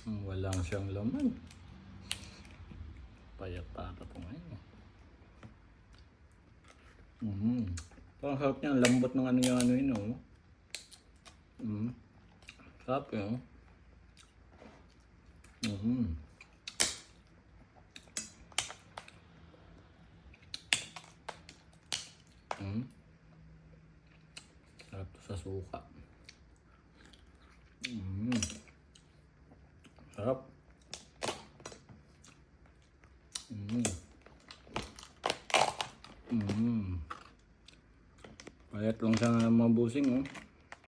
Wala siyang laman. Payat-pata po ngayon. Parang sarap niya. Lambot ng ano yun. Oh. Sarap yun. Sarap to sa suka. Sarap. Payat lang siya mga busing. Oh.